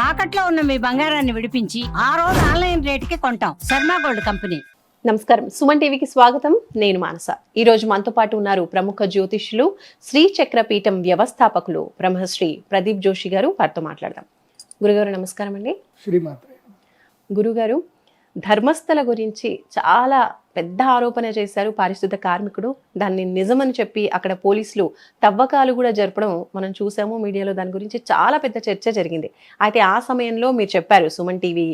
తాకట్లో ఉన్న మీ బంగారాన్ని విడిపించి ఆ రోజు ఆన్లైన్ రేటుకి కొంటాం. Sharma gold company. నమస్కారం, సుమన్ టీవీకి స్వాగతం. నేను మానస. ఈ రోజు మనతో పాటు ఉన్నారు ప్రముఖ జ్యోతిష్యులు, శ్రీ చక్ర పీఠం వ్యవస్థాపకులు బ్రహ్మశ్రీ ప్రదీప్ జోషి గారు. వారితో మాట్లాడదాం. గురుగారు నమస్కారం అండి. శ్రీమాత్రే. గురుగారు, ధర్మస్థల గురించి చాలా పెద్ద ఆరోపణ చేశారు పారిశుద్ధ కార్మికుడు. దాన్ని నిజమని చెప్పి అక్కడ పోలీసులు తవ్వకాలు కూడా జరపడం మనం చూసాము మీడియాలో. దాని గురించి చాలా పెద్ద చర్చ జరిగింది. అయితే ఆ సమయంలో మీరు చెప్పారు, సుమన్ టీవీ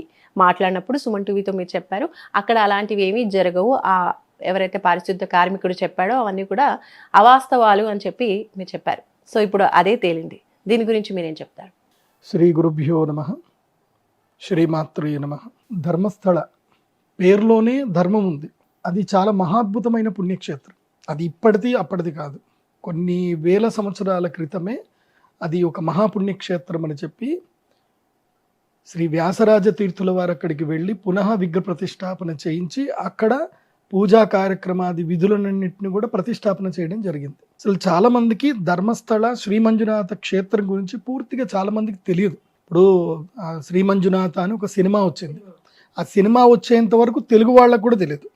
మాట్లాడినప్పుడు సుమన్ టీవీతో మీరు చెప్పారు, అక్కడ అలాంటివి ఏమీ జరగవు, ఆ ఎవరైతే పారిశుద్ధ కార్మికుడు చెప్పాడో అవన్నీ కూడా అవాస్తవాలు అని చెప్పి మీరు చెప్పారు. సో ఇప్పుడు అదే తేలింది. దీని గురించి మీరేం చెప్తారు? శ్రీ గురుభ్యో నమః. శ్రీమాత్రే నమః. ధర్మస్థల పేరులోనే ధర్మం ఉంది. అది చాలా మహాద్భుతమైన పుణ్యక్షేత్రం. అది ఇప్పటిది అప్పటిది కాదు, కొన్ని వేల సంవత్సరాల క్రితమే అది ఒక మహాపుణ్యక్షేత్రం అని చెప్పి శ్రీ వ్యాసరాజ తీర్థుల వారు అక్కడికి వెళ్ళి పునః విగ్రహ ప్రతిష్టాపన చేయించి అక్కడ పూజా కార్యక్రమాది విధులన్నింటినీ కూడా ప్రతిష్టాపన చేయడం జరిగింది. అసలు చాలా మందికి ధర్మస్థల శ్రీ మంజునాథ క్షేత్రం గురించి పూర్తిగా చాలా మందికి తెలియదు. ఇప్పుడు శ్రీ మంజునాథ అని ఒక సినిమా వచ్చింది. ఆ సినిమా వచ్చేంత వరకు తెలుగు వాళ్ళకు కూడా తెలియదు.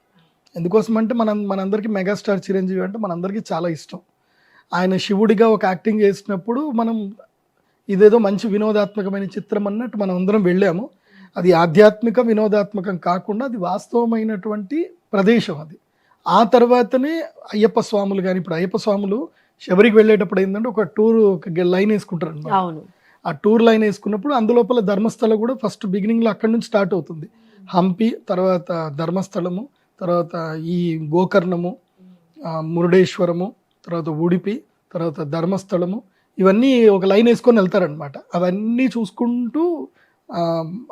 ఎందుకోసం అంటే మనందరికీ మెగాస్టార్ చిరంజీవి అంటే మనందరికీ చాలా ఇష్టం. ఆయన శివుడిగా ఒక యాక్టింగ్ చేసినప్పుడు మనం ఇదేదో మంచి వినోదాత్మకమైన చిత్రం అన్నట్టు మనం అందరం వెళ్ళాము. అది ఆధ్యాత్మిక వినోదాత్మకం కాకుండా అది వాస్తవమైనటువంటి ప్రదేశం అది. ఆ తర్వాతనే అయ్యప్ప స్వాములు కానీ, ఇప్పుడు అయ్యప్ప స్వాములు శబరికి వెళ్ళేటప్పుడు ఏంటంటే ఒక టూర్ ఒక లైన్ వేసుకుంటారు అన్నమాట. అవును, ఆ టూర్ లైన్ వేసుకున్నప్పుడు అందులోపల ధర్మస్థల కూడా ఫస్ట్ బిగినింగ్లో అక్కడి నుంచి స్టార్ట్ అవుతుంది. హంపి, తర్వాత ధర్మస్థలము, తర్వాత ఈ గోకర్ణము, మురుడేశ్వరము, తర్వాత ఉడిపి, తర్వాత ధర్మస్థలము, ఇవన్నీ ఒక లైన్ వేసుకొని వెళ్తారనమాట. అవన్నీ చూసుకుంటూ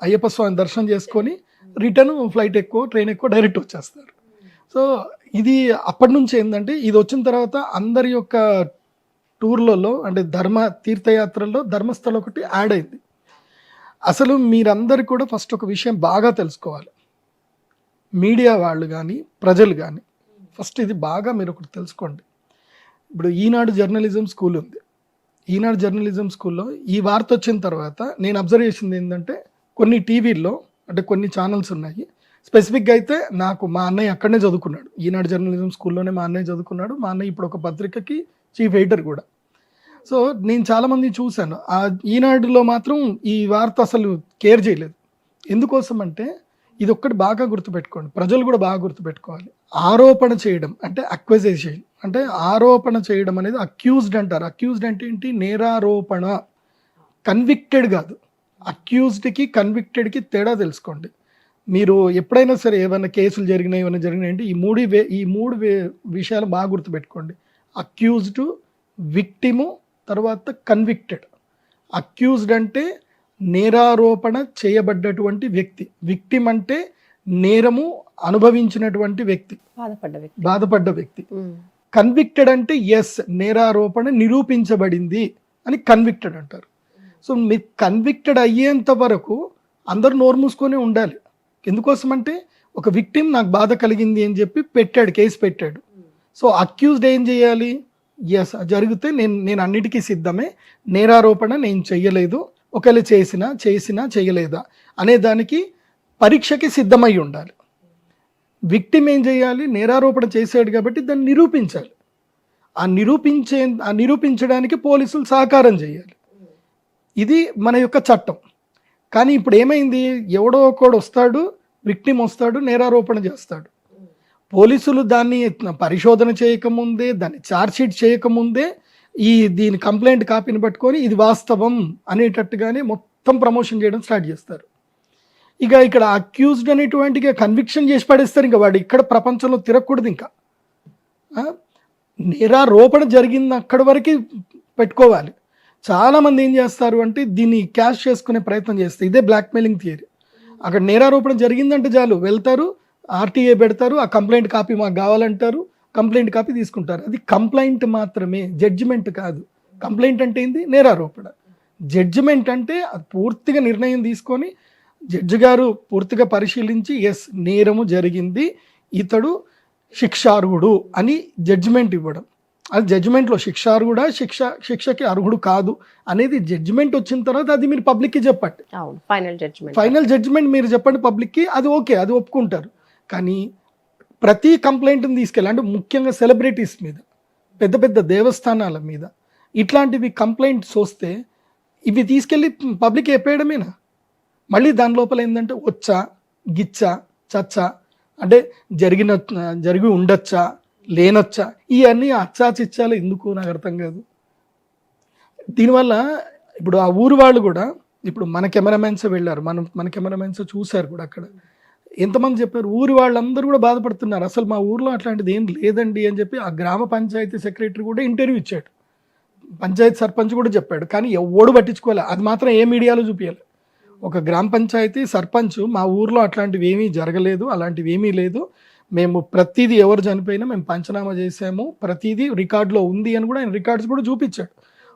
అయ్యప్ప స్వామి దర్శనం చేసుకొని రిటర్న్ ఫ్లైట్ ఎక్కువ, ట్రైన్ ఎక్కువ, డైరెక్ట్ వచ్చేస్తారు. సో ఇది అప్పటి నుంచి ఏంటంటే ఇది వచ్చిన తర్వాత అందరి యొక్క టూర్లలో అంటే తీర్థయాత్రల్లో ధర్మస్థలం ఒకటి యాడ్ అయింది. అసలు మీరందరూ కూడా ఫస్ట్ ఒక విషయం బాగా తెలుసుకోవాలి. మీడియా వాళ్ళు కానీ ప్రజలు కానీ ఫస్ట్ ఇది బాగా మీరు ఒకటి తెలుసుకోండి. ఇప్పుడు ఈనాడు జర్నలిజం స్కూల్ ఉంది. ఈనాడు జర్నలిజం స్కూల్లో ఈ వార్త వచ్చిన తర్వాత నేను అబ్జర్వ్ చేసింది ఏంటంటే కొన్ని టీవీల్లో అంటే కొన్ని ఛానల్స్ ఉన్నాయి. స్పెసిఫిక్గా అయితే నాకు మా అన్నయ్య అక్కడనే చదువుకున్నాడు, ఈనాడు జర్నలిజం స్కూల్లోనే మా అన్నయ్య చదువుకున్నాడు. మా అన్నయ్య ఇప్పుడు ఒక పత్రికకి చీఫ్ ఎడిటర్ కూడా. సో నేను చాలామంది చూశాను, ఆ ఈనాడులో మాత్రం ఈ వార్త అసలు కేర్ చేయలేదు. ఎందుకోసం అంటే ఇది ఒక్కటి బాగా గుర్తుపెట్టుకోండి, ప్రజలు కూడా బాగా గుర్తుపెట్టుకోవాలి. ఆరోపణ చేయడం అంటే అక్వజేషన్, అంటే ఆరోపణ చేయడం అనేది అక్యూజ్డ్ అంటారు. అక్యూజ్డ్ అంటే ఏంటి? నేరారోపణ. కన్విక్టెడ్ కాదు. అక్యూజ్డ్కి కన్విక్టెడ్కి తేడా తెలుసుకోండి. మీరు ఎప్పుడైనా సరే ఏమైనా కేసులు జరిగినాయి, ఏమైనా జరిగినాయి అంటే ఈ మూడు విషయాలు బాగా గుర్తుపెట్టుకోండి. అక్యూజ్డ్, విక్టిము, తర్వాత కన్విక్టెడ్. అక్యూజ్డ్ అంటే నేరారోపణ చేయబడ్డటువంటి వ్యక్తి. విక్టిమ్ అంటే నేరము అనుభవించినటువంటి వ్యక్తి, బాధపడ్డ వ్యక్తి. కన్విక్టెడ్ అంటే ఎస్, నేరారోపణ నిరూపించబడింది అని కన్విక్టెడ్ అంటారు. సో మీరు కన్విక్టెడ్ అయ్యేంత వరకు అందరూ నోరు మూసుకొని ఉండాలి. ఎందుకోసం అంటే ఒక విక్టిమ్ నాకు బాధ కలిగింది అని చెప్పి పెట్టాడు, కేసు పెట్టాడు. సో అక్యూజ్డ్ ఏం చేయాలి? ఎస్, జరిగితే నేను అన్నిటికీ సిద్ధమే, నేరారోపణ నేను చెయ్యలేదు, ఒకవేళ చేసినా చేయలేదా అనే దానికి పరీక్షకి సిద్ధమై ఉండాలి. విక్టిమ్ ఏం చేయాలి? నేరారోపణ చేశాడు కాబట్టి దాన్ని నిరూపించాలి. ఆ నిరూపించడానికి పోలీసులు సహకారం చేయాలి. ఇది మన యొక్క చట్టం. కానీ ఇప్పుడు ఏమైంది? ఎవడో ఒకడు వస్తాడు, విక్టిమ్ వస్తాడు, నేరారోపణ చేస్తాడు. పోలీసులు దాన్ని పరిశోధన చేయకముందే, దాన్ని ఛార్జ్షీట్ చేయకముందే దీని కంప్లైంట్ కాపీని పట్టుకొని ఇది వాస్తవం అనేటట్టుగానే మొత్తం ప్రమోషన్ చేయడం స్టార్ట్ చేస్తారు. ఇక ఇక్కడ అక్యూజ్డ్ అనేటువంటి కన్విక్షన్ చేసి పడేస్తారు. ఇంకా వాడు ఇక్కడ ప్రపంచంలో తిరగకూడదు. ఇంకా నేరారోపణ జరిగింది అక్కడి వరకు పెట్టుకోవాలి. చాలామంది ఏం చేస్తారు అంటే దీన్ని క్యాష్ చేసుకునే ప్రయత్నం చేస్తారు. ఇదే బ్లాక్మెయిలింగ్ థియరీ. అక్కడ నేరారోపణ జరిగిందంటే చాలు, వెళ్తారు, ఆర్టీఏ పెడతారు, ఆ కంప్లైంట్ కాపీ మాకు కావాలంటారు, కంప్లైంట్ కాపీ తీసుకుంటారు. అది కంప్లైంట్ మాత్రమే, జడ్జిమెంట్ కాదు. కంప్లైంట్ అంటే ఏంది? నేరారోపణ. జడ్జిమెంట్ అంటే అది పూర్తిగా నిర్ణయం తీసుకొని జడ్జి గారు పూర్తిగా పరిశీలించి ఎస్ నేరము జరిగింది, ఇతడు శిక్షార్హుడు అని జడ్జిమెంట్ ఇవ్వడం. అది జడ్జిమెంట్లో శిక్షార్హుడా శిక్షకి అర్హుడు కాదు అనేది జడ్జిమెంట్ వచ్చిన తర్వాత అది మీరు పబ్లిక్కి చెప్పండి. అవును, ఫైనల్ జడ్జిమెంట్ మీరు చెప్పండి పబ్లిక్కి, అది ఓకే, అది ఒప్పుకుంటారు. కానీ ప్రతి కంప్లైంట్ని తీసుకెళ్ళి, అంటే ముఖ్యంగా సెలబ్రిటీస్ మీద, పెద్ద పెద్ద దేవస్థానాల మీద ఇట్లాంటివి కంప్లైంట్స్ వస్తే ఇవి తీసుకెళ్ళి పబ్లిక్ చెప్పేయడమేనా? మళ్ళీ దాని లోపల ఏంటంటే వచ్చా, గిచ్చా, చచ్చా, అంటే జరిగి ఉండొచ్చా, లేనొచ్చా, ఇవన్నీ అచ్చా చిచ్చాలు ఎందుకు నాకు అర్థం కాదు. దీనివల్ల ఇప్పుడు ఆ ఊరు వాళ్ళు కూడా, ఇప్పుడు మన కెమెరామెన్స్ వెళ్ళారు, మన కెమెరామెన్స్ చూశారు కూడా, అక్కడ ఎంతమంది చెప్పారు, ఊరి వాళ్ళందరూ కూడా బాధపడుతున్నారు, అసలు మా ఊర్లో అట్లాంటిది ఏం లేదండి అని చెప్పి ఆ గ్రామ పంచాయతీ సెక్రటరీ కూడా ఇంటర్వ్యూ ఇచ్చాడు, పంచాయతీ సర్పంచ్ కూడా చెప్పాడు. కానీ ఎవడు పట్టించుకోలే, అది మాత్రం ఏ మీడియాలో చూపించాలి. ఒక గ్రామ పంచాయతీ సర్పంచ్ మా ఊర్లో అట్లాంటివి ఏమీ జరగలేదు, అలాంటివి ఏమీ లేదు, మేము ప్రతిదీ ఎవరు చనిపోయినా మేము పంచనామా చేసాము, ప్రతిదీ రికార్డులో ఉంది అని కూడా ఆయన రికార్డ్స్ కూడా చూపించాడు.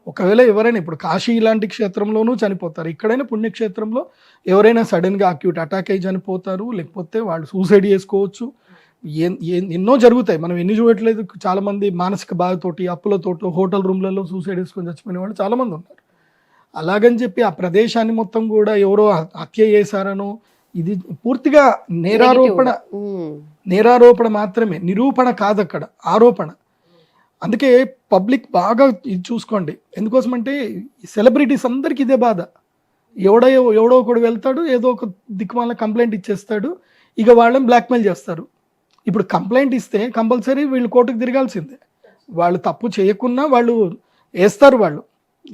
ఒకవేళ ఎవరైనా ఇప్పుడు కాశీ ఇలాంటి క్షేత్రంలోనూ చనిపోతారు, ఇక్కడైనా పుణ్యక్షేత్రంలో ఎవరైనా సడన్గా అక్యూట్ అటాక్ అయ్యి చనిపోతారు, లేకపోతే వాళ్ళు సూసైడ్ చేసుకోవచ్చు, ఎన్నో జరుగుతాయి, మనం ఎన్ని చూడట్లేదు. చాలామంది మానసిక బాధతోటి, అప్పులతోటి హోటల్ రూమ్లలో సూసైడ్ చేసుకొని చచ్చిపోయిన వాళ్ళు చాలామంది ఉన్నారు. అలాగని చెప్పి ఆ ప్రదేశాన్ని మొత్తం కూడా ఎవరో హత్య చేశారనో, ఇది పూర్తిగా నేరారోపణ మాత్రమే, నిరూపణ కాదు, అక్కడ ఆరోపణ. అందుకే పబ్లిక్ బాగా ఇది చూసుకోండి. ఎందుకోసం అంటే సెలబ్రిటీస్ అందరికి ఇదే బాధ, ఎవడో ఒకడు వెళ్తాడు, ఏదో ఒక దిక్కుమాల కంప్లైంట్ ఇచ్చేస్తాడు, ఇక వాళ్ళని బ్లాక్మెయిల్ చేస్తారు. ఇప్పుడు కంప్లైంట్ ఇస్తే కంపల్సరీ వీళ్ళు కోర్టుకు తిరగాల్సిందే, వాళ్ళు తప్పు చేయకున్నా వాళ్ళు వేస్తారు, వాళ్ళు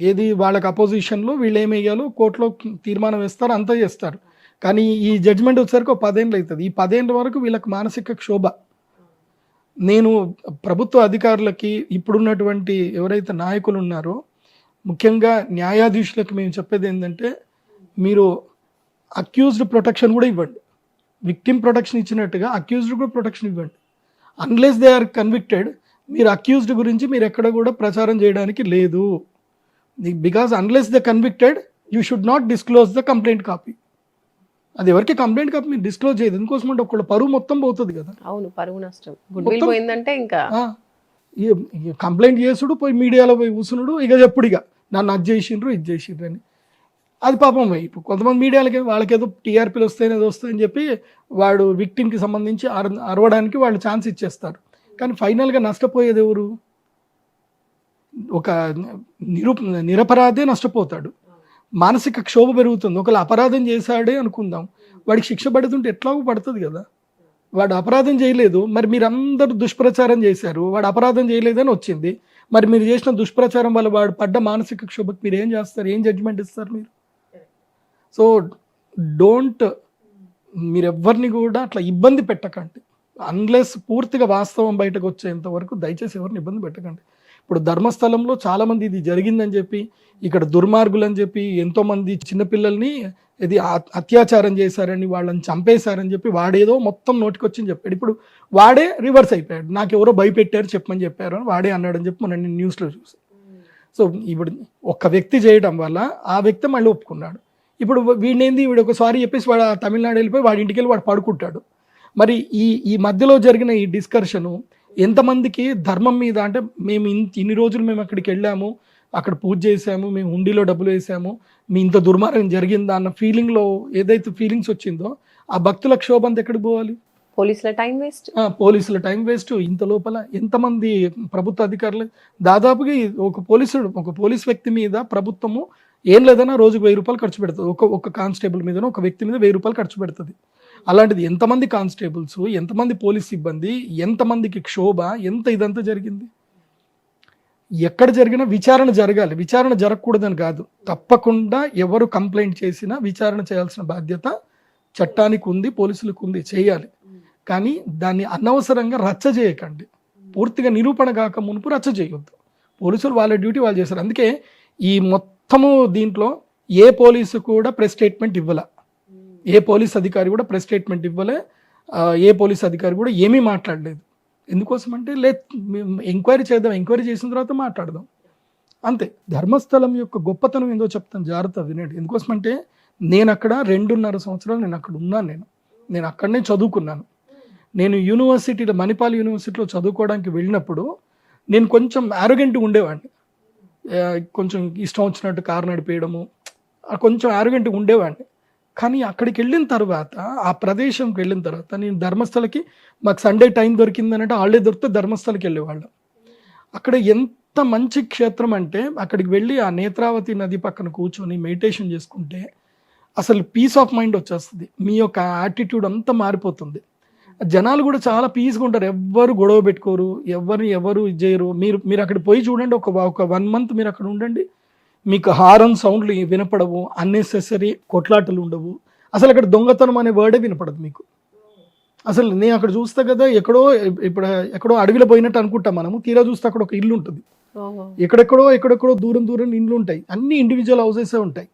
ఏది వాళ్ళకి అపోజిషన్లో వీళ్ళు ఏమి వేయాలో కోర్టులో తీర్మానం వేస్తారు, అంతా చేస్తారు. కానీ ఈ జడ్జిమెంట్ వచ్చేసరికి 10 ఏళ్ళు అవుతుంది. ఈ 10 ఏళ్ళ వరకు వీళ్ళకి మానసిక క్షోభ. నేను ప్రభుత్వ అధికారులకి, ఇప్పుడున్నటువంటి ఎవరైతే నాయకులు ఉన్నారో, ముఖ్యంగా న్యాయాధీశులకు మేము చెప్పేది ఏంటంటే, మీరు అక్యూజ్డ్ ప్రొటెక్షన్ కూడా ఇవ్వండి, విక్టిమ్ ప్రొటెక్షన్ ఇచ్చినట్టుగా అక్యూజ్డ్ కూడా ప్రొటెక్షన్ ఇవ్వండి. అన్లెస్ దే ఆర్ కన్విక్టెడ్, మీరు అక్యూజ్డ్ గురించి మీరు ఎక్కడ కూడా ప్రచారం చేయడానికి లేదు. Because unless the convicted you should not disclose the complaint copy. అది ఎవరికి కంప్లైంట్ కాపీ మీరు డిస్క్లోజ్ చేయదు, ఎందుకోసం అంటే ఒకళ్ళ పరువు మొత్తం పోతుంది కదా. అవును, పరువు నష్టం, గుడ్విల్ పోయిందంటే ఇంకా కంప్లైంట్ చేసుడు, పోయి మీడియాలో పోయి కూసునుడు, ఇక చెప్పుడు ఇక నన్ను అది చేసిండ్రు ఇది చేసిండ్రు అని. అది పాపం ఇప్పుడు కొంతమంది మీడియాలకి వాళ్ళకేదో టీఆర్పీలు వస్తాయని ఏదో వస్తాయని చెప్పి వాడు విక్టిమ్కి సంబంధించి అరవడానికి వాళ్ళు ఛాన్స్ ఇచ్చేస్తారు. కానీ ఫైనల్గా నష్టపోయేది ఎవరు? ఒక నిరపరాధే నష్టపోతాడు, మానసిక క్షోభ పెరుగుతుంది. ఒకవేళ అపరాధం చేశాడే అనుకుందాం, వాడికి శిక్ష పడుతుంటే ఎట్లాగో పడుతుంది కదా. వాడు అపరాధం చేయలేదు, మరి మీరందరూ దుష్ప్రచారం చేశారు, వాడు అపరాధం చేయలేదని వచ్చింది, మరి మీరు చేసిన దుష్ప్రచారం వల్ల వాడు పడ్డ మానసిక క్షోభకు మీరు ఏం చేస్తారు, ఏం జడ్జిమెంట్ ఇస్తారు మీరు? సో మీరు ఎవరిని కూడా అట్లా ఇబ్బంది పెట్టకండి, అన్లెస్ పూర్తిగా వాస్తవం బయటకు వచ్చేంత వరకు దయచేసి ఎవరిని ఇబ్బంది పెట్టకండి. ఇప్పుడు ధర్మస్థలంలో చాలామంది ఇది జరిగిందని చెప్పి, ఇక్కడ దుర్మార్గులు అని చెప్పి ఎంతోమంది చిన్నపిల్లల్ని ఇది అత్యాచారం చేశారని, వాళ్ళని చంపేశారని చెప్పి వాడేదో మొత్తం నోటికొచ్చింది చెప్పాడు. ఇప్పుడు వాడే రివర్స్ అయిపోయాడు, నాకు ఎవరో భయపెట్టారు చెప్పమని చెప్పారు అని వాడే అన్నాడని చెప్పి మనం న్యూస్లో చూసి. సో ఇప్పుడు ఒక్క వ్యక్తి చేయడం వల్ల ఆ వ్యక్తి మళ్ళీ ఒప్పుకున్నాడు. ఇప్పుడు వీడు ఒక సారీ చెప్పేసి వాడు తమిళనాడు వెళ్ళిపోయి వాడి ఇంటికి వెళ్ళి వాడు పడుకుంటాడు. మరి ఈ మధ్యలో జరిగిన ఈ డిస్కషను ఎంతమందికి ధర్మం మీద, అంటే మేము ఇన్ని రోజులు మేము అక్కడికి వెళ్ళాము, అక్కడ పూజ చేసాము, మేము హుండీలో డబ్బులు వేసాము, మీ ఇంత దుర్మార్గం జరిగిందా అన్న ఫీలింగ్లో ఏదైతే ఫీలింగ్స్ వచ్చిందో ఆ భక్తుల క్షోభంత ఎక్కడికి పోవాలి? పోలీసుల టైం వేస్ట్. ఇంత లోపల ఎంతమంది ప్రభుత్వ అధికారులు, దాదాపుగా ఒక పోలీస్ వ్యక్తి మీద ప్రభుత్వము ఏం లేదన్నా రోజుకు 1000 రూపాయలు ఖర్చు పెడుతుంది, ఒక కానిస్టేబుల్ మీద, ఒక వ్యక్తి మీద 1000 రూపాయలు ఖర్చు పెడుతుంది. అలాంటిది ఎంతమంది కానిస్టేబుల్స్, ఎంతమంది పోలీస్ సిబ్బంది, ఎంతమందికి క్షోభ, ఎంత ఇదంతా జరిగింది. ఎక్కడ జరిగినా విచారణ జరగాలి, విచారణ జరగకూడదని కాదు, తప్పకుండా ఎవరు కంప్లైంట్ చేసినా విచారణ చేయాల్సిన బాధ్యత చట్టానికి ఉంది, పోలీసులకు ఉంది, చేయాలి. కానీ దాన్ని అనవసరంగా రచ్చ చేయకండి, పూర్తిగా నిరూపణ కాక మునుపు రచ్చ చేయొద్దు. పోలీసులు వాళ్ళ డ్యూటీ వాళ్ళు చేశారు. అందుకే ఈ మొత్తము దీంట్లో ఏ పోలీసు కూడా ప్రెస్ స్టేట్మెంట్ ఇవ్వాల, ఏ పోలీస్ అధికారి కూడా ప్రెస్ స్టేట్మెంట్ ఇవ్వలే, ఏ పోలీస్ అధికారి కూడా ఏమీ మాట్లాడలేదు. ఎందుకోసం అంటే ఎంక్వైరీ చేద్దాం, ఎంక్వైరీ చేసిన తర్వాత మాట్లాడదాం, అంతే. ధర్మస్థలం యొక్క గొప్పతనం ఏందో చెప్తాను, జాగ్రత్త వినండి. ఎందుకోసం అంటే నేను అక్కడ 2.5 సంవత్సరాలు నేను అక్కడ ఉన్నాను, నేను అక్కడనే చదువుకున్నాను. నేను యూనివర్సిటీలో, మణిపాల్ యూనివర్సిటీలో చదువుకోవడానికి వెళ్ళినప్పుడు నేను కొంచెం యారోగెంట్గా ఉండేవాడిని, కొంచెం ఇష్టం వచ్చినట్టు కారు నడిపేయడము, కొంచెం యారోగెంట్గా ఉండేవాడిని. కానీ అక్కడికి వెళ్ళిన తర్వాత, ఆ ప్రదేశంకి వెళ్ళిన తర్వాత, నేను ధర్మస్థలకి మాకు సండే టైం దొరికిందనంటే హాలిడే దొరికితే ధర్మస్థలకి వెళ్ళేవాళ్ళం. అక్కడ ఎంత మంచి క్షేత్రం అంటే అక్కడికి వెళ్ళి ఆ నేత్రావతి నది పక్కన కూర్చొని మెడిటేషన్ చేసుకుంటే అసలు పీస్ ఆఫ్ మైండ్ వచ్చేస్తుంది. మీ యొక్క యాటిట్యూడ్ అంతా మారిపోతుంది. జనాలు కూడా చాలా పీస్గా ఉంటారు, ఎవ్వరు గొడవ పెట్టుకోరు, ఎవరు ఇది చేయరు. మీరు అక్కడ పోయి చూడండి, ఒక 1 month మీరు అక్కడ ఉండండి, మీకు హారన్ సౌండ్లు వినపడవు, అన్నెసెసరీ కొట్లాటలు ఉండవు, అసలు అక్కడ దొంగతనం అనే వర్డే వినపడదు మీకు. అసలు నేను అక్కడ చూస్తా కదా, ఎక్కడో అడవిలో పోయినట్టు అనుకుంటాం మనము, తీరా చూస్తే అక్కడ ఒక ఇల్లు ఉంటుంది, ఎక్కడెక్కడో దూరం ఇండ్లు ఉంటాయి, అన్ని ఇండివిజువల్ హౌసెసే ఉంటాయి.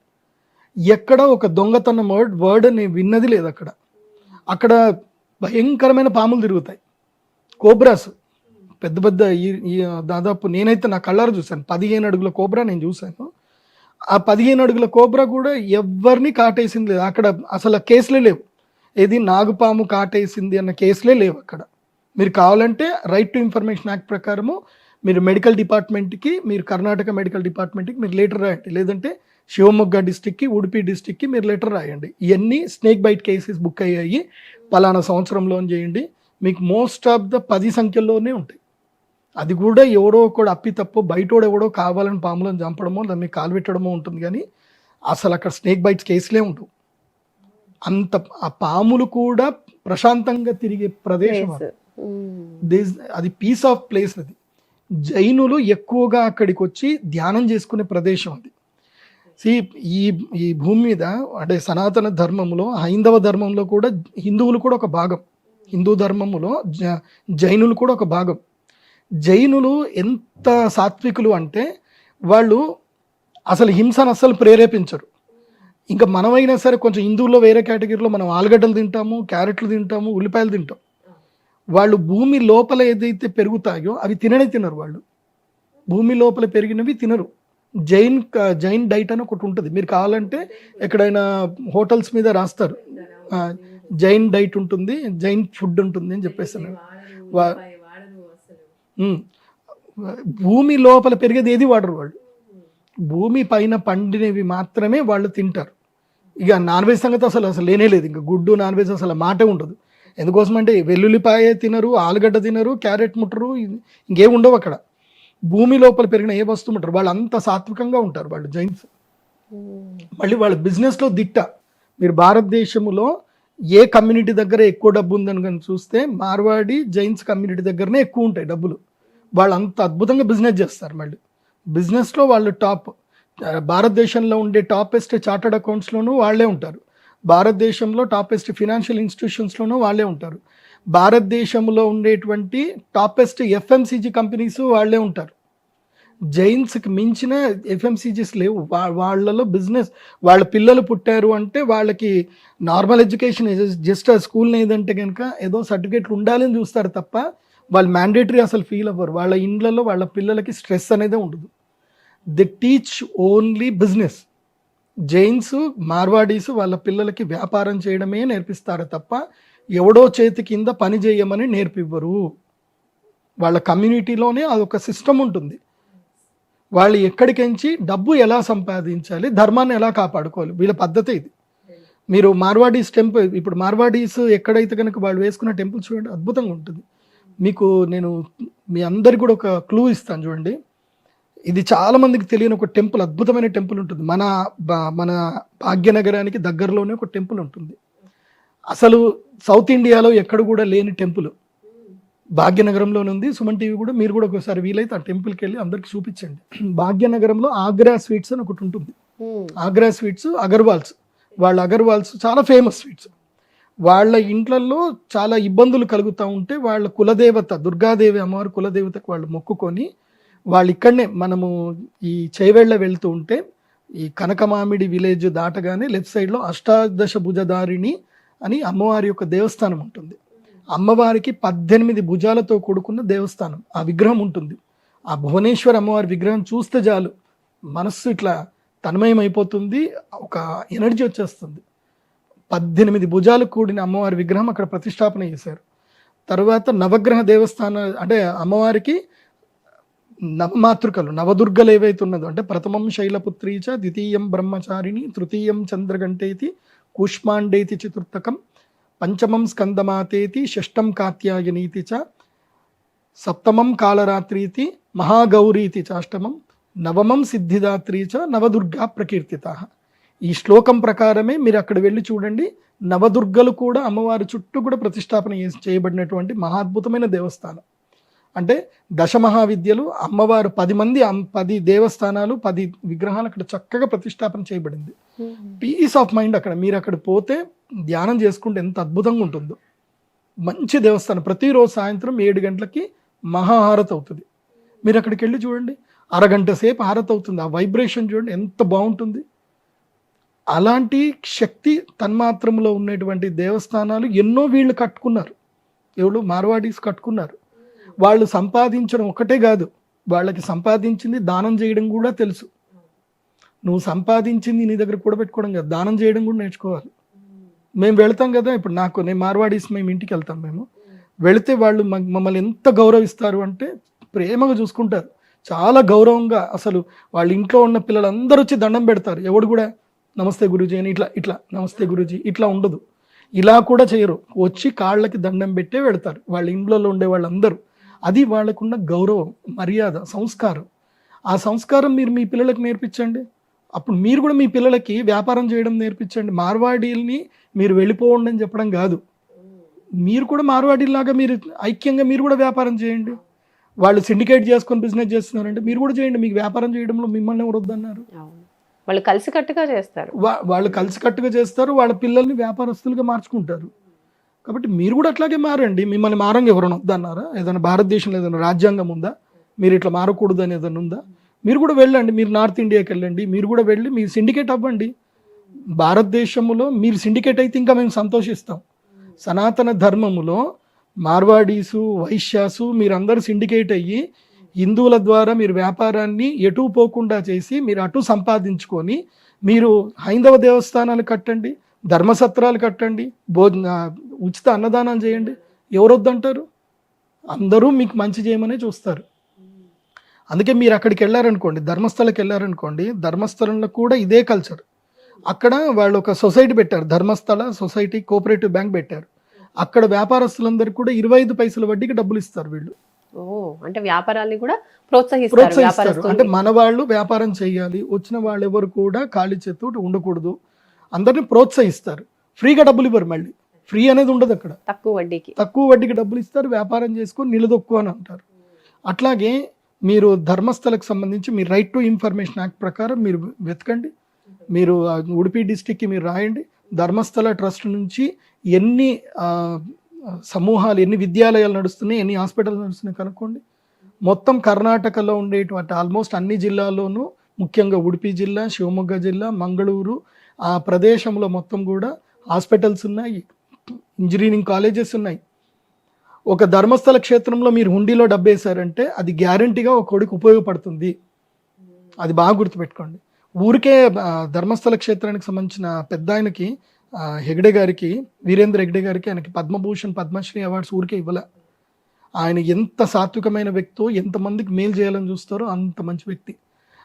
ఎక్కడ ఒక దొంగతనం వర్డ్ నేను విన్నది లేదు. అక్కడ భయంకరమైన పాములు తిరుగుతాయి, కోబ్రాస్, పెద్ద దాదాపు నేనైతే నా కళ్ళారు చూశాను, 15 అడుగుల కోబ్రా నేను చూశాను. ఆ 15 అడుగుల కోబ్రా కూడా ఎవరిని కాటేసింది లేదు అక్కడ. అసలు కేసులే లేవు, ఏది నాగుపాము కాటేసింది అన్న కేసులే లేవు అక్కడ. మీరు కావాలంటే రైట్ టు ఇన్ఫర్మేషన్ యాక్ట్ ప్రకారము మీరు మెడికల్ డిపార్ట్మెంట్కి, మీరు కర్ణాటక మెడికల్ డిపార్ట్మెంట్కి మీరు లెటర్ రాయండి, లేదంటే శివమొగ్గ డిస్టిక్కి, ఉడిపి డిస్టిక్కి మీరు లెటర్ రాయండి. ఇవన్నీ స్నేక్ బైట్ కేసెస్ బుక్ అయ్యాయి, పలానా సంవత్సరంలో చేయండి, మీకు మోస్ట్ ఆఫ్ ద 10 సంఖ్యలోనే ఉంటాయి. అది కూడా ఎవరో ఒకడు అప్పి తప్పు బయటోడు ఎవడో కావాలని పాములను చంపడమో దాన్ని కాలు పెట్టడమో ఉంటుంది, కానీ అసలు అక్కడ స్నేక్ బైట్స్ కేసులే ఉండవు. అంత ఆ పాములు కూడా ప్రశాంతంగా తిరిగే ప్రదేశం అది పీస్ ఆఫ్ ప్లేస్. అది జైనులు ఎక్కువగా అక్కడికి వచ్చి ధ్యానం చేసుకునే ప్రదేశం అది. ఈ భూమి మీద అంటే సనాతన ధర్మంలో, హైందవ ధర్మంలో కూడా హిందువులు కూడా ఒక భాగం, హిందూ ధర్మములో జైనులు కూడా ఒక భాగం. జైనులు ఎంత సాత్వికులు అంటే వాళ్ళు అసలు హింసను అస్సలు ప్రేరేపించరు. ఇంకా మనమైనా సరే కొంచెం హిందువుల్లో వేరే కేటగిరీలో మనం ఆలుగడ్డలు తింటాము, క్యారెట్లు తింటాము, ఉల్లిపాయలు తింటాం. వాళ్ళు భూమి లోపల ఏదైతే పెరుగుతాయో అవి తినరు. వాళ్ళు భూమి లోపల పెరిగినవి తినరు. జైన్ డైట్ అని ఒకటి ఉంటుంది, మీరు కావాలంటే ఎక్కడైనా హోటల్స్ మీద రాస్తారు, జైన్ డైట్ ఉంటుంది, జైన్ ఫుడ్ ఉంటుంది అని చెప్పేస్తున్నారు. భూమి లోపల పెరిగేది ఏది వాడరు వాళ్ళు, భూమి పైన పండినవి మాత్రమే వాళ్ళు తింటారు. ఇక నాన్ వెజ్ సంగతి అసలు లేనే లేదు, ఇంకా గుడ్డు నాన్ వెజ్ అసలు మాటే ఉండదు. ఎందుకోసం అంటే వెల్లుల్లిపాయ తినరు, ఆలుగడ్డ తినరు, క్యారెట్ ముట్టరు, ఇంకేం ఉండవు అక్కడ. భూమి లోపల పెరిగిన ఏ వస్తువు ముట్టరు, వాళ్ళు అంత సాత్వికంగా ఉంటారు వాళ్ళు జైన్స్. మళ్ళీ వాళ్ళ బిజినెస్లో దిట్ట. మీరు భారతదేశంలో ఏ కమ్యూనిటీ దగ్గర ఎక్కువ డబ్బు ఉందని కానీ చూస్తే మార్వాడి జైన్స్ కమ్యూనిటీ దగ్గరనే ఎక్కువ ఉంటాయి డబ్బులు. వాళ్ళు అంత అద్భుతంగా బిజినెస్ చేస్తారు. మళ్ళీ బిజినెస్లో వాళ్ళు టాప్. భారతదేశంలో ఉండే టాపెస్ట్ చార్టర్డ్ అకౌంట్స్లోనూ వాళ్ళే ఉంటారు, భారతదేశంలో టాపెస్ట్ ఫినాన్షియల్ ఇన్స్టిట్యూషన్స్లోనూ వాళ్ళే ఉంటారు, భారతదేశంలో ఉండేటువంటి టాపెస్ట్ FMCG కంపెనీస్ వాళ్ళే ఉంటారు. జైన్స్కి మించిన FMCGs లేవు. వాళ్ళలో బిజినెస్, వాళ్ళ పిల్లలు పుట్టారు అంటే వాళ్ళకి నార్మల్ ఎడ్యుకేషన్ జస్ట్ ఆ స్కూల్ని ఏదంటే కనుక ఏదో సర్టిఫికేట్లు ఉండాలని చూస్తారు తప్ప వాళ్ళు మ్యాండేటరీ అసలు ఫీల్ అవ్వరు. వాళ్ళ ఇండ్లలో వాళ్ళ పిల్లలకి స్ట్రెస్ అనేది ఉండదు. They teach only business. Jains, Marwaris వాళ్ళ పిల్లలకి వ్యాపారం చేయడమే నేర్పిస్తారు తప్ప ఎవడో చేతి కింద పని చేయమని నేర్పివ్వరు. వాళ్ళ కమ్యూనిటీలోనే అదొక సిస్టమ్ ఉంటుంది. వాళ్ళు ఎక్కడికించి డబ్బు ఎలా సంపాదించాలి, ధర్మాన్ని ఎలా కాపాడుకోవాలి, వీళ్ళ పద్ధతి ఇది. మీరు మార్వాడీస్ టెంపుల్, ఇప్పుడు మార్వాడీస్ ఎక్కడైతే కనుక వాళ్ళు వేసుకున్న టెంపుల్ చూడండి, అద్భుతంగా ఉంటుంది. మీకు నేను మీ అందరికి కూడా ఒక క్లూ ఇస్తాను చూడండి. ఇది చాలా మందికి తెలియని ఒక టెంపుల్, అద్భుతమైన టెంపుల్ ఉంటుంది. మన భాగ్యనగరానికి దగ్గరలోనే ఒక టెంపుల్ ఉంటుంది. అసలు సౌత్ ఇండియాలో ఎక్కడ కూడా లేని టెంపుల్ భాగ్యనగరంలోనే ఉంది. సుమన్ టీవీ కూడా మీరు కూడా ఒకసారి వీలైతే ఆ టెంపుల్కి వెళ్ళి అందరికి చూపించండి. భాగ్యనగరంలో ఆగ్రా స్వీట్స్ అని ఒకటి ఉంటుంది. ఆగ్రా స్వీట్స్ అగర్వాల్స్, వాళ్ళ అగర్వాల్స్ చాలా ఫేమస్ స్వీట్స్. వాళ్ళ ఇంట్లలో చాలా ఇబ్బందులు కలుగుతూ ఉంటే వాళ్ళ కులదేవత దుర్గాదేవి అమ్మవారి కులదేవతకు వాళ్ళు మొక్కుకొని వాళ్ళు ఇక్కడనే, మనము ఈ చేవెళ్ళ వెళ్తూ ఉంటే ఈ కనకమామిడి విలేజ్ దాటగానే లెఫ్ట్ సైడ్లో అష్టాదశ భుజధారిణి అని అమ్మవారి యొక్క దేవస్థానం ఉంటుంది. అమ్మవారికి 18 భుజాలతో కూడుకున్న దేవస్థానం, ఆ విగ్రహం ఉంటుంది. ఆ భువనేశ్వర్ అమ్మవారి విగ్రహం చూస్తే చాలు మనస్సు ఇట్లా తన్మయం అయిపోతుంది, ఒక ఎనర్జీ వచ్చేస్తుంది. 18 భుజాలు కూడిన అమ్మవారి విగ్రహం అక్కడ ప్రతిష్టాపన చేశారు. తర్వాత నవగ్రహ దేవస్థానం, అంటే అమ్మవారికి నవమాతృకలు నవదుర్గలు ఏవైతే ఉన్నదో అంటే ప్రథమం శైలపుత్రీచ, ద్వితీయం బ్రహ్మచారిణి, తృతీయం చంద్రగంటేతి, కూష్మాండేతి చతుర్థకం, పంచమం స్కందమాతేతి, షష్టం కాత్యాయనీతి చ, సప్తమం కాళరాత్రీతి, మహాగౌరీతి చాష్టమం, నవమం సిద్ధిదాత్రీ చ, నవదుర్గా ప్రకీర్తిత. ఈ శ్లోకం ప్రకారమే మీరు అక్కడ వెళ్ళి చూడండి, నవదుర్గలు కూడా అమ్మవారి చుట్టూ కూడా ప్రతిష్టాపన చేయబడినటువంటి మహాద్భుతమైన దేవస్థానం. అంటే దశమహావిద్యలు అమ్మవారు 10 మంది 10 దేవస్థానాలు 10 విగ్రహాలు అక్కడ చక్కగా ప్రతిష్టాపన చేయబడింది. పీస్ ఆఫ్ మైండ్ అక్కడ. మీరు అక్కడ పోతే ధ్యానం చేసుకుంటే ఎంత అద్భుతంగా ఉంటుందో. మంచి దేవస్థానం. ప్రతిరోజు సాయంత్రం 7 గంటలకి మహాహారతి అవుతుంది. మీరు అక్కడికి వెళ్ళి చూడండి, అరగంట సేపు హారతి అవుతుంది. ఆ వైబ్రేషన్ చూడండి ఎంత బాగుంటుంది. అలాంటి శక్తి తన్మాత్రంలో ఉన్నటువంటి దేవస్థానాలు ఎన్నో వీళ్ళు కట్టుకున్నారు. ఎవరు మార్వాడీస్ కట్టుకున్నారు. వాళ్ళు సంపాదించడం ఒకటే కాదు, వాళ్ళకి సంపాదించింది దానం చేయడం కూడా తెలుసు. నువ్వు సంపాదించింది నీ దగ్గర కూడా పెట్టుకోవడం కాదు, దానం చేయడం కూడా నేర్చుకోవాలి. మేము వెళ్తాం కదా, ఇప్పుడు నేను మార్వాడీస్ మేము ఇంటికి వెళ్తాం. మేము వెళితే వాళ్ళు మమ్మల్ని ఎంత గౌరవిస్తారు అంటే ప్రేమగా చూసుకుంటారు. చాలా గౌరవంగా. అసలు వాళ్ళ ఇంట్లో ఉన్న పిల్లలందరూ వచ్చి దండం పెడతారు. ఎవడు కూడా నమస్తే గురూజీ అని ఇట్లా నమస్తే గురూజీ ఇట్లా ఉండదు. ఇలా కూడా చేయరు. వచ్చి కాళ్ళకి దండం పెట్టే వెళ్తారు వాళ్ళ ఇంట్లో ఉండే వాళ్ళందరూ. అది వాళ్ళకున్న గౌరవం, మర్యాద, సంస్కారం. ఆ సంస్కారం మీరు మీ పిల్లలకు నేర్పించండి. అప్పుడు మీరు కూడా మీ పిల్లలకి వ్యాపారం చేయడం నేర్పించండి. మార్వాడీల్ని మీరు వెళ్ళిపోండి అని చెప్పడం కాదు. మీరు కూడా మార్వాడీలాగా మీరు ఐక్యంగా మీరు కూడా వ్యాపారం చేయండి. వాళ్ళు సిండికేట్ చేసుకొని బిజినెస్ చేస్తున్నారంటే మీరు కూడా చేయండి. మీకు వ్యాపారం చేయడంలో మిమ్మల్ని ఎవరు వద్దన్నారు? వాళ్ళు కలిసికట్టుగా చేస్తారు. వాళ్ళు కలిసికట్టుగా చేస్తారు. వాళ్ళ పిల్లల్ని వ్యాపారస్తులుగా మార్చుకుంటారు. కాబట్టి మీరు కూడా అట్లాగే మారండి. మిమ్మల్ని మారంగా ఎవరైనా వద్దన్నారా? ఏదైనా భారతదేశంలో ఏదైనా రాజ్యాంగం ఉందా మీరు ఇట్లా మారకూడదు అని ఏదైనా ఉందా? మీరు కూడా వెళ్ళండి. మీరు నార్త్ ఇండియాకి వెళ్ళండి. మీరు కూడా వెళ్ళి మీరు సిండికేట్ అవ్వండి. భారతదేశంలో మీరు సిండికేట్ అయితే ఇంకా మేము సంతోషిస్తాం. సనాతన ధర్మములో మార్వాడీసు, వైశ్యాసు మీరందరూ సిండికేట్ అయ్యి హిందువుల ద్వారా మీరు వ్యాపారాన్ని ఎటు పోకుండా చేసి మీరు అటు సంపాదించుకొని మీరు హైందవ దేవస్థానాలు కట్టండి, ధర్మసత్రాలు కట్టండి, ఉచిత అన్నదానాలు చేయండి. ఎవరొద్దంటారు? అందరూ మీకు మంచి చేయమనే చూస్తారు. అందుకే మీరు అక్కడికి వెళ్ళారనుకోండి, ధర్మస్థలకి వెళ్ళారనుకోండి, ధర్మస్థలంలో కూడా ఇదే కల్చర్. అక్కడ వాళ్ళు ఒక సొసైటీ పెట్టారు, ధర్మస్థల సొసైటీ కోఆపరేటివ్ బ్యాంక్ పెట్టారు. అక్కడ వ్యాపారస్తులందరికీ కూడా 25 పైసల వడ్డీకి డబ్బులు ఇస్తారు వీళ్ళు. అంటే వ్యాపారాన్ని కూడా ప్రోత్సహిస్తారు. అంటే మన వాళ్ళు వ్యాపారం చేయాలి, వచ్చిన వాళ్ళు ఎవరు కూడా ఖాళీ చేతోటి ఉండకూడదు, అందరినీ ప్రోత్సహిస్తారు. ఫ్రీగా డబ్బులు ఇవ్వరు. మళ్ళీ ఫ్రీ అనేది ఉండదు అక్కడ. తక్కువ వడ్డీకి డబ్బులు ఇస్తారు. వ్యాపారం చేసుకొని నిలదొక్కు అని అంటారు. అట్లాగే మీరు ధర్మస్థలకు సంబంధించి మీరు రైట్ టు ఇన్ఫర్మేషన్ యాక్ట్ ప్రకారం మీరు వెతకండి. మీరు ఉడిపి డిస్టిక్కి మీరు రాయండి. ధర్మస్థల ట్రస్ట్ నుంచి ఎన్ని సమూహాలు, ఎన్ని విద్యాలయాలు నడుస్తున్నాయి, ఎన్ని హాస్పిటల్ నడుస్తున్నాయి కనుక్కోండి. మొత్తం కర్ణాటకలో ఉండేటువంటి ఆల్మోస్ట్ అన్ని జిల్లాల్లోనూ, ముఖ్యంగా ఉడిపి జిల్లా, శివమొగ్గ జిల్లా, మంగళూరు ఆ ప్రదేశంలో మొత్తం కూడా హాస్పిటల్స్ ఉన్నాయి, ఇంజనీరింగ్ కాలేజెస్ ఉన్నాయి. ఒక ధర్మస్థల క్షేత్రంలో మీరు హుండీలో డబ్బేశారంటే అది గ్యారంటీగా ఒక కొడుకు ఉపయోగపడుతుంది. అది బాగా గుర్తుపెట్టుకోండి. ఊరికే ధర్మస్థల క్షేత్రానికి సంబంధించిన పెద్ద ఆయనకి హెగ్డే గారికి, వీరేంద్ర హెగ్డే గారికి ఆయనకి పద్మభూషణ్, పద్మశ్రీ అవార్డ్స్ ఊరికే ఇవ్వలే. ఆయన ఎంత సాత్వికమైన వ్యక్తో, ఎంతమందికి మేలు చేయాలని చూస్తారో అంత మంచి వ్యక్తి.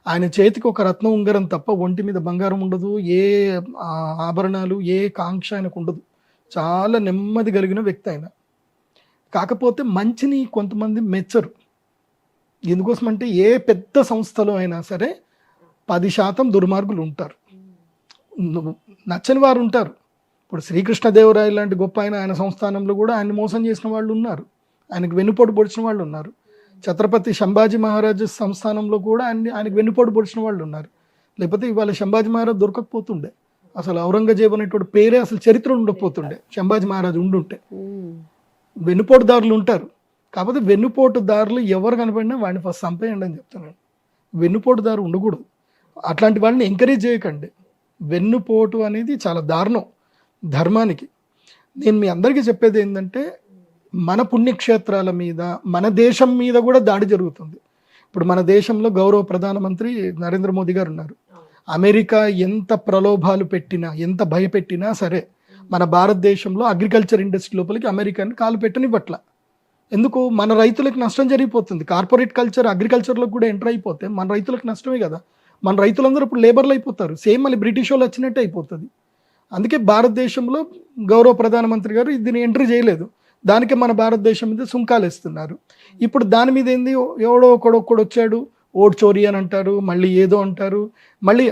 ఆయన చేతికి ఒక రత్నం ఉంగరం తప్ప ఒంటి మీద బంగారం ఉండదు, ఏ ఆభరణాలు, ఏ కాంక్ష ఆయనకు ఉండదు. చాలా నెమ్మది కలిగిన వ్యక్తి ఆయన. కాకపోతే మంచిని కొంతమంది మెచ్చరు. ఎందుకోసమంటే ఏ పెద్ద సంస్థలో అయినా సరే 10% దుర్మార్గులు ఉంటారు, నచ్చని వారు ఉంటారు. ఇప్పుడు శ్రీకృష్ణదేవరాయలు లాంటి గొప్ప ఆయన సంస్థానంలో కూడా ఆయన మోసం చేసిన వాళ్ళు ఉన్నారు, ఆయనకు వెన్నుపోటు పొడిచిన వాళ్ళు ఉన్నారు. ఛత్రపతి సంభాజీ మహారాజు సంస్థానంలో కూడా ఆయనకు వెన్నుపోటు పొడిచిన వాళ్ళు ఉన్నారు. లేకపోతే ఇవాళ సంభాజీ మహారాజు దొరకకపోతుండే, అసలు ఔరంగజేబు అనేటువంటి పేరే అసలు చరిత్ర ఉండకపోతుండే సంభాజీ మహారాజు ఉండుంటే. వెన్నుపోటుదారులు ఉంటారు. కాకపోతే వెన్నుపోటుదారులు ఎవరు కనపడినా వాడిని ఫస్ట్ చంపేయండి అని చెప్తున్నాను. వెన్నుపోటుదారు ఉండకూడదు. అట్లాంటి వాళ్ళని ఎంకరేజ్ చేయకండి. వెన్నుపోటు అనేది చాలా దారుణం ధర్మానికి. నేను మీ అందరికీ చెప్పేది ఏంటంటే, మన పుణ్యక్షేత్రాల మీద, మన దేశం మీద కూడా దాడి జరుగుతుంది. ఇప్పుడు మన దేశంలో గౌరవ ప్రధానమంత్రి నరేంద్ర మోదీ గారు ఉన్నారు. అమెరికా ఎంత ప్రలోభాలు పెట్టినా, ఎంత భయపెట్టినా సరే మన భారతదేశంలో అగ్రికల్చర్ ఇండస్ట్రీ లోపలికి అమెరికాని కాలు పెట్టనివ్వట్ల. ఎందుకు మన రైతులకు నష్టం జరిగిపోతుంది. కార్పొరేట్ కల్చర్ అగ్రికల్చర్లో కూడా ఎంటర్ అయిపోతే మన రైతులకు నష్టమే కదా. మన రైతులందరూ ఇప్పుడు లేబర్లు అయిపోతారు. సేమ్ మళ్ళీ బ్రిటిష్ వాళ్ళు వచ్చినట్టే అయిపోతుంది. అందుకే భారతదేశంలో గౌరవ ప్రధానమంత్రి గారు దీన్ని ఎంట్రీ చేయలేదు. దానికే మన భారతదేశం మీద సుంకాలు వేస్తున్నారు. ఇప్పుడు దాని మీద ఏంది, ఎవడో ఒకడొక్కడు వచ్చాడు ఓట్ చోరీ అని అంటారు, మళ్ళీ ఏదో అంటారు. మళ్ళీ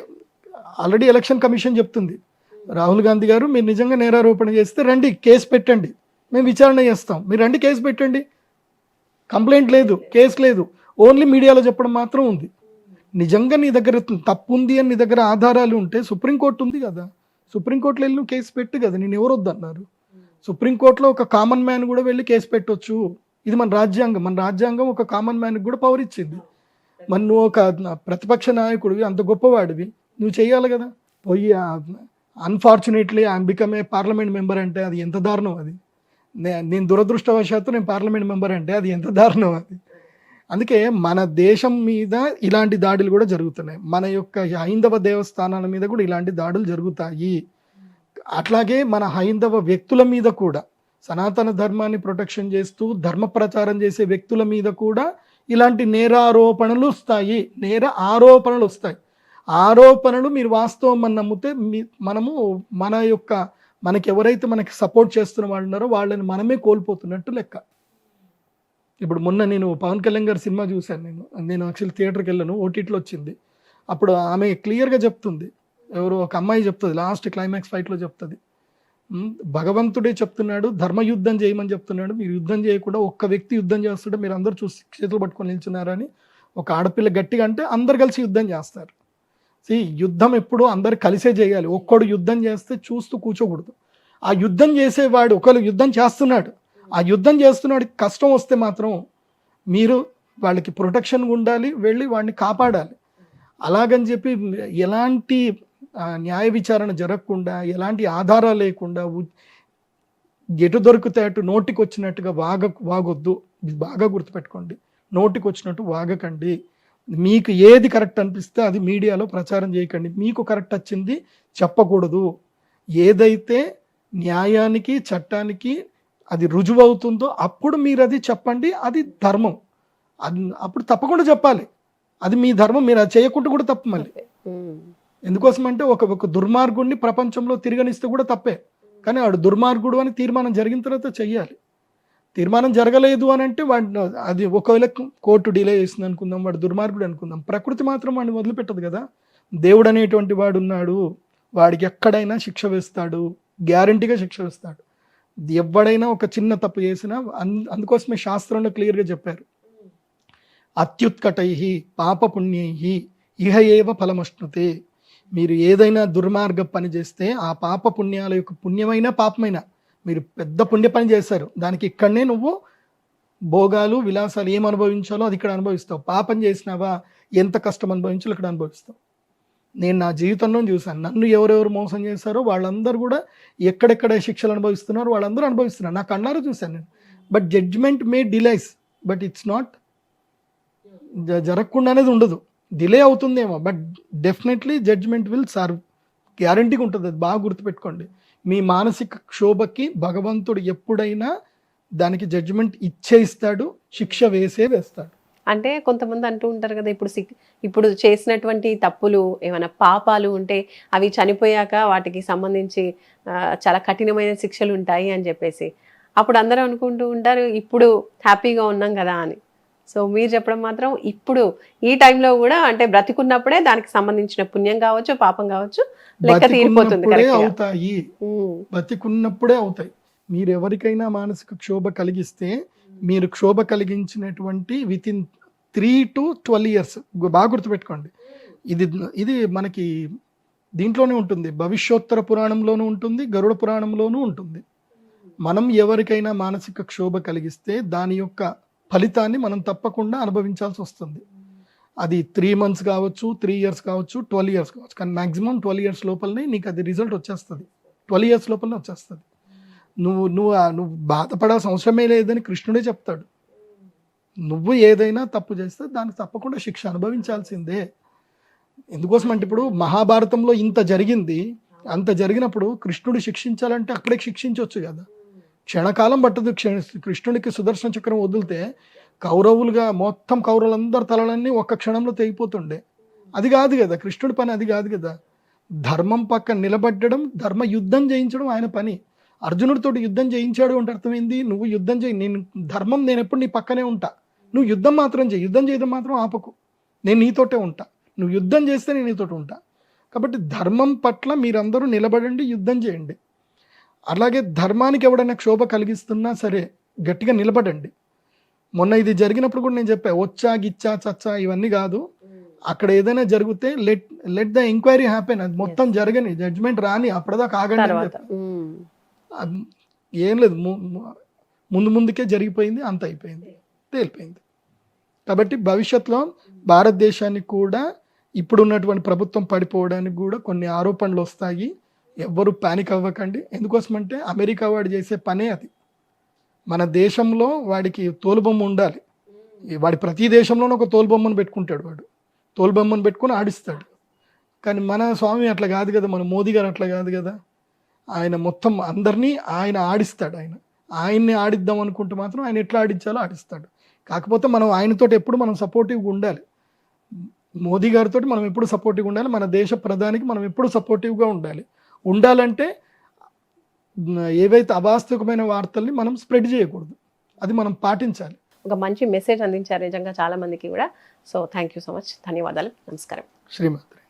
ఆల్రెడీ ఎలక్షన్ కమిషన్ చెప్తుంది, రాహుల్ గాంధీ గారు మీరు నిజంగా నేరారోపణ చేస్తే రండి కేసు పెట్టండి, మేము విచారణ చేస్తాం, మీరు రండి కేసు పెట్టండి. కంప్లైంట్ లేదు, కేసు లేదు, ఓన్లీ మీడియాలో చెప్పడం మాత్రం ఉంది. నిజంగా నీ దగ్గర తప్పు ఉంది అని నీ దగ్గర ఆధారాలు ఉంటే సుప్రీంకోర్టు ఉంది కదా, సుప్రీంకోర్టులో వెళ్ళి నువ్వు కేసు పెట్టు కదా. నేను ఎవరు వద్దన్నారు? సుప్రీంకోర్టులో ఒక కామన్ మ్యాన్ కూడా వెళ్ళి కేసు పెట్టొచ్చు. ఇది మన రాజ్యాంగం ఒక కామన్ మ్యాన్కి కూడా పవర్ ఇచ్చింది. మరి నువ్వు ఒక ప్రతిపక్ష నాయకుడివి, అంత గొప్పవాడివి, నువ్వు చేయాలి కదా. పోయి unfortunately I'm become a parliament member అంటే అది ఎంత దారుణం. అది నేను దురదృష్టవశాత్తు నేను పార్లమెంట్ మెంబర్ అంటే అది ఎంత దారుణం అది. అందుకే మన దేశం మీద ఇలాంటి దాడులు కూడా జరుగుతున్నాయి. మన యొక్క హైందవ దేవస్థానాల మీద కూడా ఇలాంటి దాడులు జరుగుతాయి. అట్లాగే మన హైందవ వ్యక్తుల మీద కూడా, సనాతన ధర్మాన్ని ప్రొటెక్షన్ చేస్తూ ధర్మ ప్రచారం చేసే వ్యక్తుల మీద కూడా ఇలాంటి నేరారోపణలు వస్తాయి, ఆరోపణలు వస్తాయి. ఆరోపణలు మీరు వాస్తవం అని నమ్మితే మనకి ఎవరైతే మనకి సపోర్ట్ చేస్తున్న వాళ్ళు ఉన్నారో వాళ్ళని మనమే కోల్పోతున్నట్టు లెక్క. ఇప్పుడు మొన్న నేను పవన్ కళ్యాణ్ గారి సినిమా చూశాను. నేను యాక్చువల్లీ థియేటర్కి వెళ్ళాను, ఓటీటీలో వచ్చింది. అప్పుడు ఆమె క్లియర్గా చెప్తుంది, ఎవరో ఒక అమ్మాయి చెప్తుంది, లాస్ట్ క్లైమాక్స్ ఫైట్లో చెప్తుంది, భగవంతుడే చెప్తున్నాడు ధర్మయుద్ధం చేయమని చెప్తున్నాడు, మీరు యుద్ధం చేయకుండా ఒక్క వ్యక్తి యుద్ధం చేస్తుంటే మీరు అందరూ చూసి చేతులు పట్టుకొని నిల్చున్నారని ఒక ఆడపిల్ల గట్టిగా అంటే అందరు కలిసి యుద్ధం చేస్తారు. యుద్ధం ఎప్పుడు అందరు కలిసే చేయాలి. ఒక్కడు యుద్ధం చేస్తే చూస్తూ కూర్చోకూడదు. ఆ యుద్ధం చేసేవాడు ఒకళ్ళు యుద్ధం చేస్తున్నాడు, ఆ యుద్ధం చేస్తున్నాడికి కష్టం వస్తే మాత్రం మీరు వాళ్ళకి ప్రొటెక్షన్ ఉండాలి, వెళ్ళి వాడిని కాపాడాలి. అలాగని చెప్పి ఎలాంటి న్యాయ విచారణ జరగకుండా, ఎలాంటి ఆధారాలు లేకుండా ఎటు దొరికితే అటు నోటికి వచ్చినట్టుగా వాగొద్దు. బాగా గుర్తుపెట్టుకోండి, నోటికి వచ్చినట్టు వాగకండి. మీకు ఏది కరెక్ట్ అనిపిస్తే అది మీడియాలో ప్రచారం చేయకండి. మీకు కరెక్ట్ వచ్చింది చెప్పకూడదు. ఏదైతే న్యాయానికి చట్టానికి అది రుజువు అవుతుందో అప్పుడు మీరు అది చెప్పండి, అది ధర్మం. అది అప్పుడు తప్పకుండా చెప్పాలి, అది మీ ధర్మం. మీరు అది చేయకుండా కూడా తప్పు. మళ్ళీ ఎందుకోసం అంటే ఒక దుర్మార్గుడిని ప్రపంచంలో తిరగనిస్తే కూడా తప్పే, కానీ వాడు దుర్మార్గుడు అని తీర్మానం జరిగిన తర్వాత చెయ్యాలి. తీర్మానం జరగలేదు అని అంటే వాడు, అది ఒకవేళ కోర్టు డిలే చేసింది అనుకుందాం, వాడు దుర్మార్గుడు అనుకుందాం, ప్రకృతి మాత్రం వాడిని వదిలిపెట్టదు కదా. దేవుడు అనేటువంటి వాడు ఉన్నాడు, వాడికి ఎక్కడైనా శిక్ష వేస్తాడు, గ్యారంటీగా శిక్ష వేస్తాడు. ఎవడైనా ఒక చిన్న తప్పు చేసినా, అందుకోసమే శాస్త్రంలో క్లియర్గా చెప్పారు, అత్యుత్కటై పాపపుణ్యై ఇహ ఏవ ఫలమశ్నుతే. మీరు ఏదైనా దుర్మార్గ పని చేస్తే ఆ పాప పుణ్యాల యొక్క పుణ్యమైన పాపమైన, మీరు పెద్ద పుణ్య పని చేశారు, దానికి ఇక్కడనే నువ్వు భోగాలు విలాసాలు ఏం అనుభవించాలో అది ఇక్కడ అనుభవిస్తావు. పాపం చేసినావా, ఎంత కష్టం అనుభవించాలో ఇక్కడ అనుభవిస్తావు. నేను నా జీవితంలో చూశాను, నన్ను ఎవరెవరు మోసం చేశారో వాళ్ళందరూ కూడా ఎక్కడెక్కడ శిక్షలు అనుభవిస్తున్నారో వాళ్ళందరూ అనుభవిస్తున్నారు, నా కన్నారా చూశాను నేను. But judgement may delays, but it's not జరగకుండా అనేది ఉండదు. డిలే అవుతుందేమో, but definitely judgement will serve, గ్యారంటీగా ఉంటుంది. అది బాగా గుర్తుపెట్టుకోండి. మీ మానసిక క్షోభకి భగవంతుడు ఎప్పుడైనా దానికి జడ్జిమెంట్ ఇచ్చేస్తాడు, శిక్ష వేస్తాడు. అంటే కొంతమంది అంటూ ఉంటారు కదా, ఇప్పుడు చేసినటువంటి తప్పులు ఏమైనా పాపాలు ఉంటే అవి చనిపోయాక వాటికి సంబంధించి చాలా కఠినమైన శిక్షలు ఉంటాయి అని చెప్పేసి, అప్పుడు అందరూ అనుకుంటూ ఉంటారు ఇప్పుడు హ్యాపీగా ఉన్నాం కదా అని. సో మీరు చెప్పడం మాత్రం ఇప్పుడు ఈ టైంలో కూడా, అంటే బ్రతికున్నప్పుడే దానికి సంబంధించిన పుణ్యం కావచ్చు పాపం కావచ్చు లెక్క తీరిపోతుంది. బతికున్నప్పుడే అవుతాయి. మీరు ఎవరికైనా మానసిక క్షోభ కలిగిస్తే, మీరు క్షోభ కలిగించినటువంటి వితిన్ 3 to 12 years, బాగా గుర్తుపెట్టుకోండి. ఇది మనకి దీంట్లోనే ఉంటుంది, భవిష్యోత్తర పురాణంలోనూ ఉంటుంది, గరుడ పురాణంలోనూ ఉంటుంది. మనం ఎవరికైనా మానసిక క్షోభ కలిగిస్తే దాని యొక్క ఫలితాన్ని మనం తప్పకుండా అనుభవించాల్సి వస్తుంది. అది 3 months కావచ్చు, 3 years కావచ్చు, 12 years కావచ్చు, కానీ మ్యాక్సిమం 12 years లోపలనే నీకు అది రిజల్ట్ వచ్చేస్తుంది. 12 years లోపలనే వచ్చేస్తుంది. నువ్వు బాధపడాల్సిన అవసరమే లేదని కృష్ణుడే చెప్తాడు. నువ్వు ఏదైనా తప్పు చేస్తే దానికి తప్పకుండా శిక్ష అనుభవించాల్సిందే. ఎందుకోసం అంటే ఇప్పుడు మహాభారతంలో ఇంత జరిగింది, అంత జరిగినప్పుడు కృష్ణుడు శిక్షించాలంటే అక్కడే శిక్షించవచ్చు కదా. క్షణకాలం పట్టదు. కృష్ణుడికి సుదర్శన చక్రం వదిలితే కౌరవులుగా మొత్తం కౌరవులందరి తలలన్నీ ఒక్క క్షణంలో తెగిపోతుండే. అది కాదు కదా కృష్ణుడి పని, అది కాదు కదా. ధర్మం పక్కన నిలబడడం, ధర్మ యుద్ధం చేయించడం ఆయన పని. అర్జునుడితోటి యుద్ధం చేయించాడు అంటే అర్థమైంది, నువ్వు యుద్ధం చేయి, నేను ధర్మం, నేను ఎప్పుడు నీ పక్కనే ఉంటా, నువ్వు యుద్ధం మాత్రం చేయి, యుద్ధం చేయడం మాత్రం ఆపకు, నేను నీతోటే ఉంటా, నువ్వు యుద్ధం చేస్తే నేను నీతోటి ఉంటా. కాబట్టి ధర్మం పట్ల మీరందరూ నిలబడండి, యుద్ధం చేయండి. అలాగే ధర్మానికి ఎవడైనా క్షోభ కలిగిస్తున్నా సరే గట్టిగా నిలబడండి. మొన్న ఇది జరిగినప్పుడు కూడా నేను చెప్పా, వచ్చా గిచ్చా చచ్చా ఇవన్నీ కాదు, అక్కడ ఏదైనా జరిగితే లెట్ ద ఎంక్వైరీ హ్యాపెన్, అది మొత్తం జరగని, జడ్జ్మెంట్ రాని, అప్పటిదాకా ఆగండి అని చెప్పా. ఏం లేదు, ముందుకే జరిగిపోయింది, అంత అయిపోయింది, తేలిపోయింది. కాబట్టి భవిష్యత్తులో భారతదేశానికి కూడా ఇప్పుడున్నటువంటి ప్రభుత్వం పడిపోవడానికి కూడా కొన్ని ఆరోపణలు వస్తాయి. ఎవ్వరు ప్యానిక్ అవ్వకండి. ఎందుకోసమంటే అమెరికా వాడు చేసే పనే అది. మన దేశంలో వాడికి తోలుబొమ్మ ఉండాలి. వాడి ప్రతి దేశంలోనూ ఒక తోలుబొమ్మను పెట్టుకుంటాడు, వాడు తోలుబొమ్మను పెట్టుకుని ఆడిస్తాడు. కానీ మన స్వామి అట్లా కాదు కదా, మన మోదీ గారు అట్లా కాదు కదా. ఆయన మొత్తం అందరినీ ఆయన ఆడిస్తాడు. ఆయన్ని ఆడిద్దాం అనుకుంటే మాత్రం ఆయన ఎట్లా ఆడించాలో ఆడిస్తాడు. కాకపోతే మనం ఆయనతోటి ఎప్పుడు మనం సపోర్టివ్గా ఉండాలి. మోదీ గారితో మనం ఎప్పుడు సపోర్టివ్గా ఉండాలి. మన దేశ ప్రధానికి మనం ఎప్పుడు సపోర్టివ్గా ఉండాలంటే ఏవైతే అవాస్తవికమైన వార్తల్ని మనం స్ప్రెడ్ చేయకూడదు, అది మనం పాటించాలి. ఒక మంచి మెసేజ్ అందించారు నిజంగా చాలా మందికి కూడా. So thank you so much, ధన్యవాదాలు, నమస్కారం. శ్రీమాత్రే.